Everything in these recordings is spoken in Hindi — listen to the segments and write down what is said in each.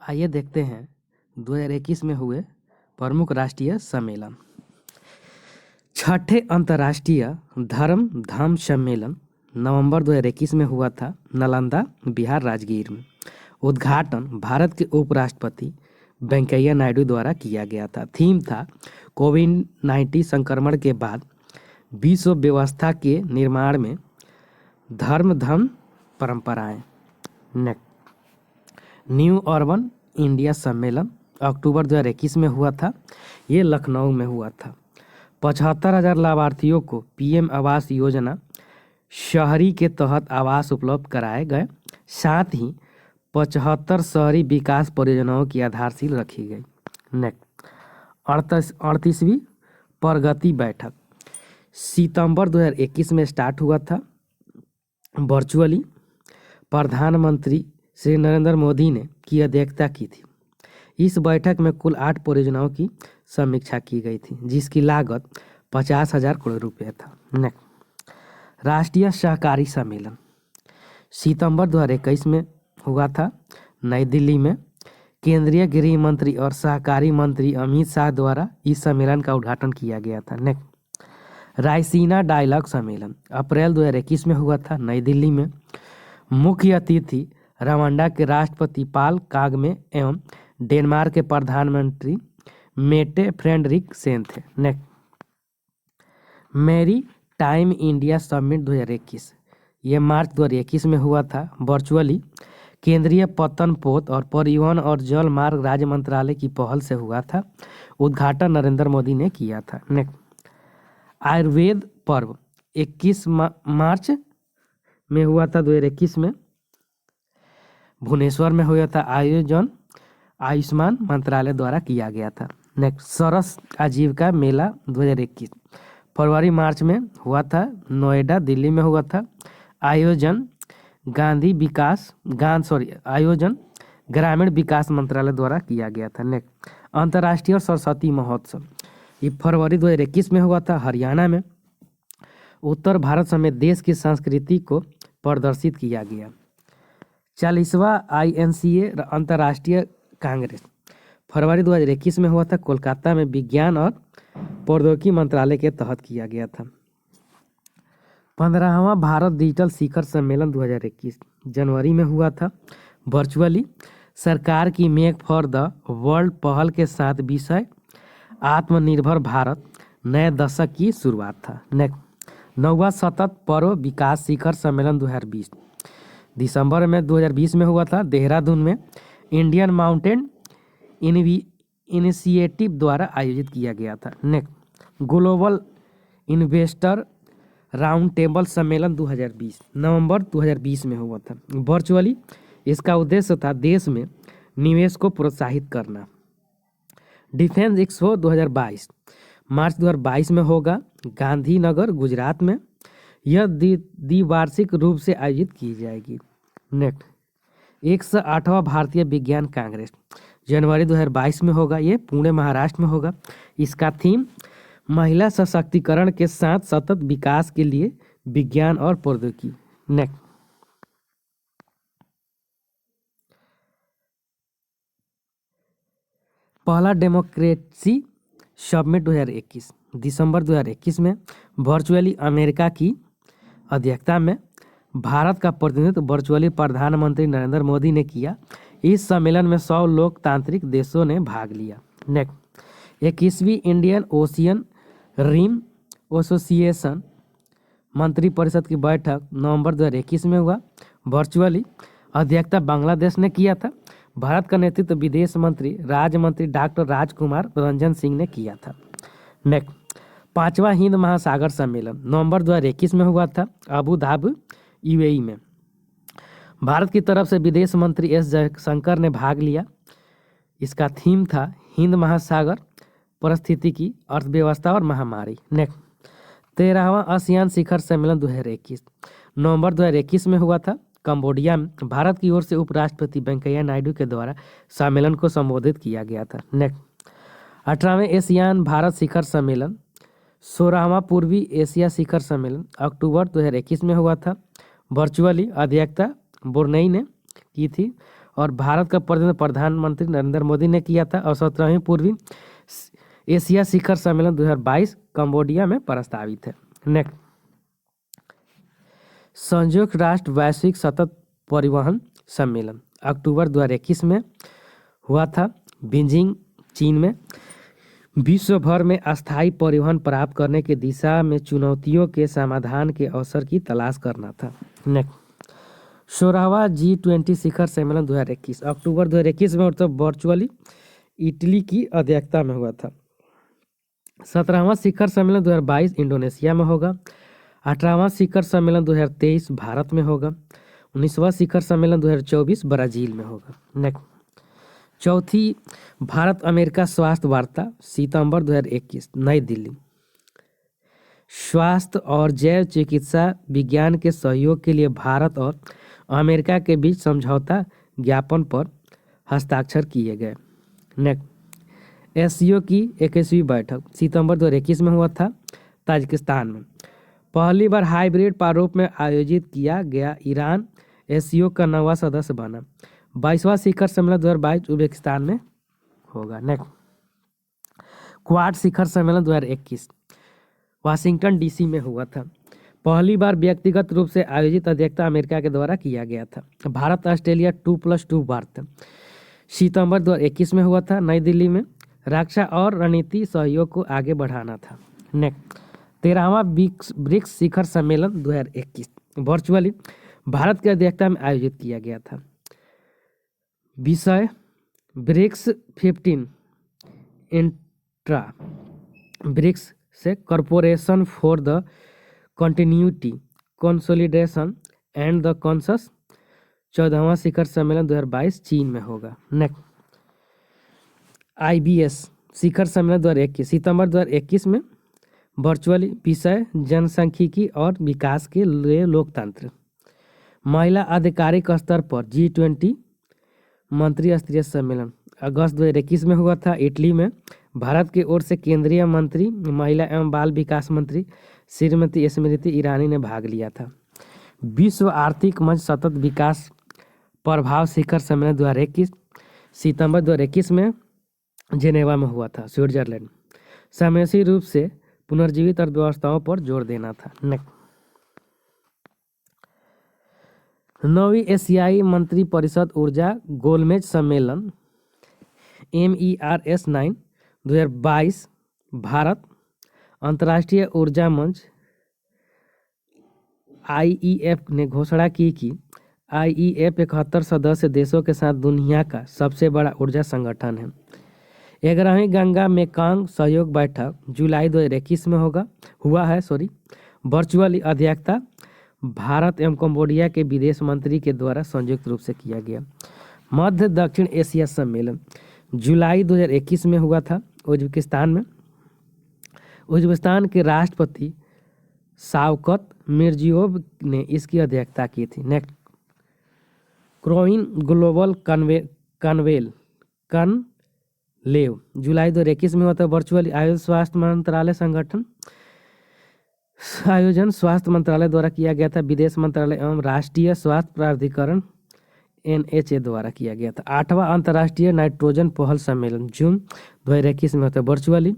आइए देखते हैं 2021 में हुए प्रमुख राष्ट्रीय सम्मेलन। छठे अंतर्राष्ट्रीय धर्म धाम सम्मेलन नवंबर 2021 में हुआ था नालंदा, बिहार, राजगीर में। उद्घाटन भारत के उपराष्ट्रपति वेंकैया नायडू द्वारा किया गया था। थीम था कोविड-19 संक्रमण के बाद विश्व व्यवस्था के निर्माण में धर्म धर्म परंपराएं। न्यू अर्बन इंडिया सम्मेलन अक्टूबर 2021 में हुआ था। ये लखनऊ में हुआ था। 75,000 लाभार्थियों को पीएम आवास योजना शहरी के तहत आवास उपलब्ध कराए गए। साथ ही 75 शहरी विकास परियोजनाओं की आधारशिल रखी गई। नेक्स्ट 38वीं प्रगति बैठक सितंबर 2021 में स्टार्ट हुआ था। वर्चुअली प्रधानमंत्री श्री नरेंद्र मोदी ने की अध्यक्षता की थी। इस बैठक में कुल 8 परियोजनाओं की समीक्षा की गई थी, जिसकी लागत 50,000 करोड़ रुपये था। नेक्स्ट राष्ट्रीय सहकारी सम्मेलन सितंबर 2021 में हुआ था नई दिल्ली में। केंद्रीय गृह मंत्री और सहकारी मंत्री अमित शाह द्वारा इस सम्मेलन का उद्घाटन किया गया था। नेक्स्ट रायसीना डायलॉग सम्मेलन अप्रैल 2021 में हुआ था नई दिल्ली में। मुख्य अतिथि रवांडा के राष्ट्रपति पाल कागमे एवं डेनमार्क के प्रधानमंत्री मेटे फ्रेडरिकसेन थे। Next maritime India summit 2021 ये मार्च 2021 में हुआ था। वर्चुअली केंद्रीय पत्तन पोत और परिवहन और जल मार्ग राज्य मंत्रालय की पहल से हुआ था। उद्घाटन नरेंद्र मोदी ने किया था। नेक्स्ट आयुर्वेद पर्व 21 मार्च में हुआ था 2021 में। भुवनेश्वर में हुआ था। आयोजन आयुष्मान मंत्रालय द्वारा किया गया था। नेक्स्ट सरस आजीविका मेला 2021 फरवरी मार्च में हुआ था। नोएडा दिल्ली में हुआ था। आयोजन आयोजन ग्रामीण विकास मंत्रालय द्वारा किया गया था। नेक्स्ट अंतर्राष्ट्रीय सरस्वती महोत्सव ये फरवरी 2021 में हुआ था हरियाणा में। उत्तर भारत समेत देश की संस्कृति को प्रदर्शित किया गया। 40वां INCA अंतर्राष्ट्रीय कांग्रेस फरवरी 2021 में हुआ था कोलकाता में। विज्ञान और प्रौद्योगिकी मंत्रालय के तहत किया गया था। 15वां भारत डिजिटल शिखर सम्मेलन 2021 जनवरी में हुआ था। वर्चुअली सरकार की मेक फॉर द वर्ल्ड पहल के साथ विषय आत्मनिर्भर भारत नए दशक की शुरुआत था। नेक्स्ट 9वां सतत पर्व विकास शिखर सम्मेलन 2020 दिसंबर में 2020 में हुआ था देहरादून में। इंडियन माउंटेन इनिशिएटिव द्वारा आयोजित किया गया था। Next global investor round table सम्मेलन 2020 नवंबर 2020 में हुआ था। वर्चुअली इसका उद्देश्य था देश में निवेश को प्रोत्साहित करना। डिफेंस एक्सपो 2022 मार्च 2022 में होगा गांधीनगर गुजरात में। यह द्विवार्षिक रूप से आयोजित की जाएगी। नेक्स्ट 108वां भारतीय विज्ञान कांग्रेस जनवरी 2022 में होगा। ये पुणे महाराष्ट्र में होगा। इसका थीम महिला सशक्तिकरण के साथ सतत विकास के लिए विज्ञान और प्रौद्योगिकी। नेक्स्ट पहला डेमोक्रेसी समिट 2021 दिसंबर 2021 में वर्चुअली अमेरिका की अध्यक्षता में भारत का प्रतिनिधित्व वर्चुअली प्रधानमंत्री नरेंद्र मोदी ने किया। इस सम्मेलन में 100 लोकतांत्रिक देशों ने भाग लिया। नेक्स्ट 21वीं इंडियन ओशियन रिम एसोसिएशन मंत्रिपरिषद की बैठक नवंबर 2021 में हुआ। वर्चुअली अध्यक्षता बांग्लादेश ने किया था। भारत का नेतृत्व विदेश मंत्री राज्य मंत्री डॉक्टर राजकुमार रंजन सिंह ने किया था। नेक्स्ट 5वां हिंद महासागर सम्मेलन नवंबर 2021 में हुआ था अबू धाबी UAE में। भारत की तरफ से विदेश मंत्री S जयशंकर ने भाग लिया। इसका थीम था हिंद महासागर परिस्थितिकी अर्थव्यवस्था और महामारी। नेक्स्ट 13वां आसियान शिखर सम्मेलन 2021 नवंबर 2021 में हुआ था कंबोडिया में। भारत की ओर से उपराष्ट्रपति वेंकैया नायडू के द्वारा सम्मेलन को संबोधित किया गया था। नेक्स्ट 18वें एशियान भारत शिखर सम्मेलन 16वां पूर्वी एशिया शिखर सम्मेलन अक्टूबर 2021 में हुआ था। वर्चुअली अध्यक्षता ब्रुनई ने की थी और भारत का प्रतिनिधित्व प्रधानमंत्री नरेंद्र मोदी ने किया था। और 17वीं पूर्वी एशिया शिखर सम्मेलन 2022 कंबोडिया में प्रस्तावित है। नेक्स्ट, संयुक्त राष्ट्र वैश्विक सतत परिवहन सम्मेलन अक्टूबर 2021 में हुआ था बीजिंग, चीन में। विश्व भर में अस्थायी परिवहन प्राप्त करने की दिशा में चुनौतियों के समाधान के अवसर की तलाश करना था। नेक्स्ट, 16वां G20 शिखर सम्मेलन 2021 अक्टूबर 2021 में तो वर्चुअली इटली की अध्यक्षता में हुआ था। 17वां शिखर सम्मेलन 2022 इंडोनेशिया में होगा। 18वां शिखर सम्मेलन 2023 भारत में होगा। 19वां शिखर सम्मेलन 2024 ब्राजील में होगा। नेक्स्ट, चौथी भारत अमेरिका स्वास्थ्य वार्ता सितंबर 2021 नई दिल्ली। स्वास्थ्य और जैव चिकित्सा विज्ञान के सहयोग के लिए भारत और अमेरिका के बीच समझौता ज्ञापन पर हस्ताक्षर किए गए। नेक्स्ट, एससीओ की 21वीं बैठक सितंबर 2021 में हुआ था ताजिकिस्तान में। पहली बार हाइब्रिड प्रारूप में आयोजित किया गया ईरान एससीओ का 9वां सदस्य बना। 22वां शिखर सम्मेलन 2022 उज्बेकिस्तान में होगा। नेक्स्ट, क्वाड शिखर सम्मेलन 2021 वाशिंगटन डीसी में हुआ था। पहली बार व्यक्तिगत रूप से आयोजित अध्यक्षता अमेरिका के द्वारा किया गया था। भारत ऑस्ट्रेलिया 2+2 वार्ता सितंबर 2021 में हुआ था नई दिल्ली में। रक्षा और रणनीति सहयोग को आगे बढ़ाना था। नेक्स्ट, 13वां ब्रिक्स शिखर सम्मेलन 2021 वर्चुअली भारत की अध्यक्षता में आयोजित किया गया था। विषय ब्रिक्स 15 इंट्रा ब्रिक्स से corporation for the continuity consolidation and the consensus. 14वां शिखर सम्मेलन 2022 चीन में होगा। नेक्स्ट, IBS शिखर सम्मेलन 2021 सितंबर 2021 में वर्चुअली विषय जनसांख्यिकी और विकास के लिए लोकतंत्र। महिला आधिकारिक स्तर पर G20 मंत्री स्तरीय सम्मेलन अगस्त 2021 में हुआ था इटली में। भारत की ओर से केंद्रीय मंत्री महिला एवं बाल विकास मंत्री श्रीमती स्मृति ईरानी ने भाग लिया था। विश्व आर्थिक मंच सतत विकास प्रभाव शिखर सम्मेलन 2021 सितंबर 2021 में जेनेवा में हुआ था स्विट्जरलैंड। समावेशी रूप से पुनर्जीवित अर्थव्यवस्थाओं पर जोर देना था। नेक्स्ट, 9वीं एशियाई मंत्री परिषद ऊर्जा गोलमेज सम्मेलन MERS 9 2022 भारत अंतर्राष्ट्रीय ऊर्जा मंच IEF ने घोषणा की कि IEF 71 सदस्य देशों के साथ दुनिया का सबसे बड़ा ऊर्जा संगठन है। 11वीं गंगा मेकांग सहयोग बैठक जुलाई 2021 में हुआ है वर्चुअली अध्यक्षता भारत एवं कंबोडिया के विदेश मंत्री के द्वारा संयुक्त रूप से किया गया। मध्य दक्षिण एशिया सम्मेलन जुलाई 2021 में हुआ था उज्बेकिस्तान में। उज्बेकिस्तान के राष्ट्रपति शावकत मिर्जियोव ने इसकी अध्यक्षता की थी। नेक्स्ट, क्रोइन ग्लोबल कन्वेल लेव जुलाई 2021 में हुआ था वर्चुअली आयोजन स्वास्थ्य मंत्रालय द्वारा किया गया था। विदेश मंत्रालय एवं राष्ट्रीय स्वास्थ्य प्राधिकरण NHA द्वारा किया गया था। 8वां अंतर्राष्ट्रीय नाइट्रोजन पहल सम्मेलन जून 2021 में होता है वर्चुअली।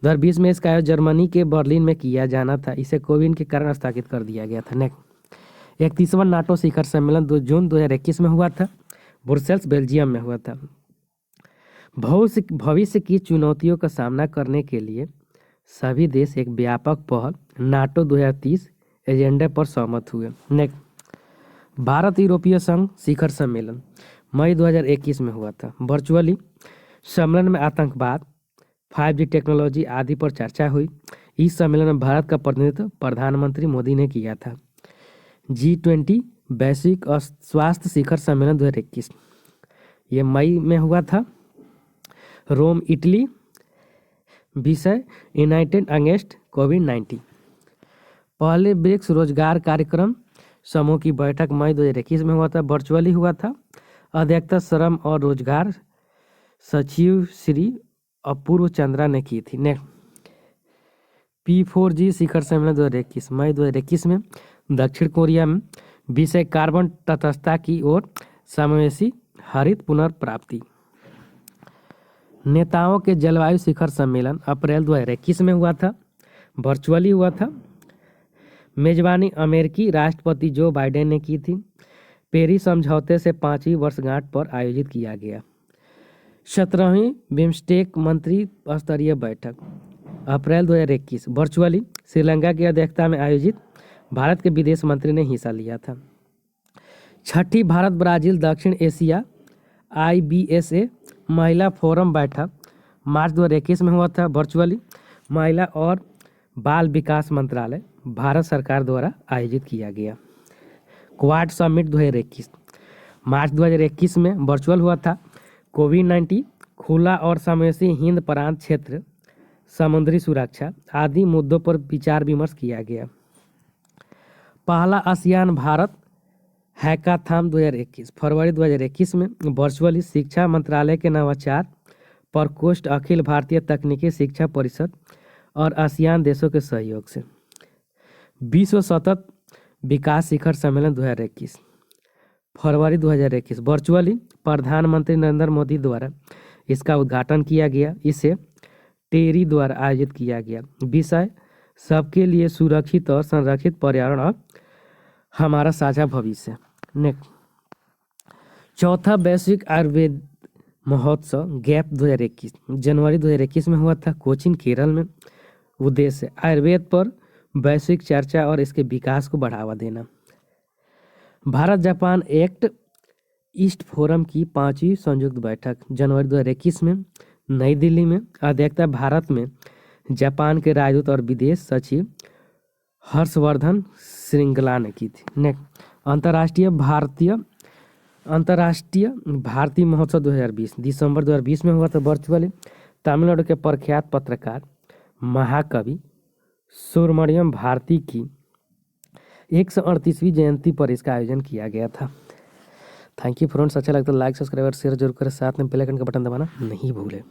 2020 में इसका आयोजन जर्मनी के बर्लिन में किया जाना था। इसे कोविड के कारण स्थगित कर दिया गया था। नेक्स्ट, 31वां नाटो शिखर सम्मेलन 2 जून 2021 में हुआ था ब्रुसेल्स बेल्जियम में हुआ था। भविष्य की चुनौतियों का सामना करने के लिए सभी देश एक व्यापक पहल नाटो 2030 एजेंडे पर सहमत हुए। नेक्स्ट, भारत यूरोपीय संघ शिखर सम्मेलन मई 2021 में हुआ था वर्चुअली। सम्मेलन में आतंकवाद 5G टेक्नोलॉजी आदि पर चर्चा हुई। इस सम्मेलन में भारत का प्रतिनिधित्व प्रधानमंत्री मोदी ने किया था। G20 वैश्विक स्वास्थ्य शिखर सम्मेलन 2021 ये मई में हुआ था रोम इटली। विषय यूनाइटेड अगेंस्ट कोविड-19। पहले ब्रिक्स रोजगार कार्यक्रम समूह की बैठक मई 2021 में हुआ था वर्चुअली हुआ था। अध्यक्षता श्रम और रोजगार सचिव श्री अपूर्व चंद्रा ने की थी। नेक्स्ट, P4G शिखर सम्मेलन 2021 मई 2021 में दक्षिण कोरिया में। विषय कार्बन तटस्थता की ओर समावेशी हरित पुनर्प्राप्ति। नेताओं के जलवायु शिखर सम्मेलन अप्रैल 2021 में हुआ था, वर्चुअली हुआ था। मेजबानी अमेरिकी राष्ट्रपति जो बाइडेन ने की थी। पेरिस समझौते से 5वीं वर्षगांठ पर आयोजित किया गया। 17वीं बिम्स्टेक मंत्री स्तरीय बैठक अप्रैल 2021 वर्चुअली श्रीलंका की अध्यक्षता में आयोजित, भारत के विदेश मंत्री ने हिस्सा लिया था। 6ठी भारत ब्राजील दक्षिण एशिया IBSA महिला फोरम बैठक मार्च 2021 में हुआ था, वर्चुअली। महिला और बाल विकास मंत्रालय भारत सरकार द्वारा आयोजित किया गया। क्वाड समिट 2021 मार्च 2021 में वर्चुअल हुआ था। कोविड-19, खुला और समावेशी हिंद प्रांत क्षेत्र, समुद्री सुरक्षा आदि मुद्दों पर विचार विमर्श किया गया। पहला आसियान भारत हैकाथॉन 2021 फरवरी 2021 में वर्चुअली शिक्षा मंत्रालय के नवाचार प्रकोष्ठ, अखिल भारतीय तकनीकी शिक्षा परिषद और आसियान देशों के सहयोग से। विश्व सतत विकास शिखर सम्मेलन 2021 फरवरी 2021 वर्चुअली प्रधानमंत्री नरेंद्र मोदी द्वारा इसका उद्घाटन किया गया। इसे टेरी द्वारा आयोजित किया गया। विषय सबके लिए सुरक्षित और संरक्षित पर्यावरण और हमारा साझा भविष्य। नेक्स्ट, चौथा वैश्विक आयुर्वेद महोत्सव गैप 2021 जनवरी 2021 में हुआ था, कोचीन केरल में। उद्देश्य आयुर्वेद पर वैश्विक चर्चा और इसके विकास को बढ़ावा देना। Bharat Japan act east forum की 5वीं संयुक्त बैठक जनवरी 2021 में नई दिल्ली में। अध्यक्षता भारत में जापान के राजदूत और विदेश सचिव हर्षवर्धन श्रृंगला ने की थी। नेक्स्ट, अंतर्राष्ट्रीय भारती महोत्सव 2020 दिसंबर 2020 में हुआ था, वर्चुअली। तमिलनाडु के प्रख्यात पत्रकार महाकवि सुब्रमण्यम भारती की 138वीं जयंती पर इसका आयोजन किया गया था। Thank you friends. अच्छा लगता है लाइक, सब्सक्राइब और शेयर जरूर करें। साथ में बेल आइकन का बटन दबाना नहीं भूलें।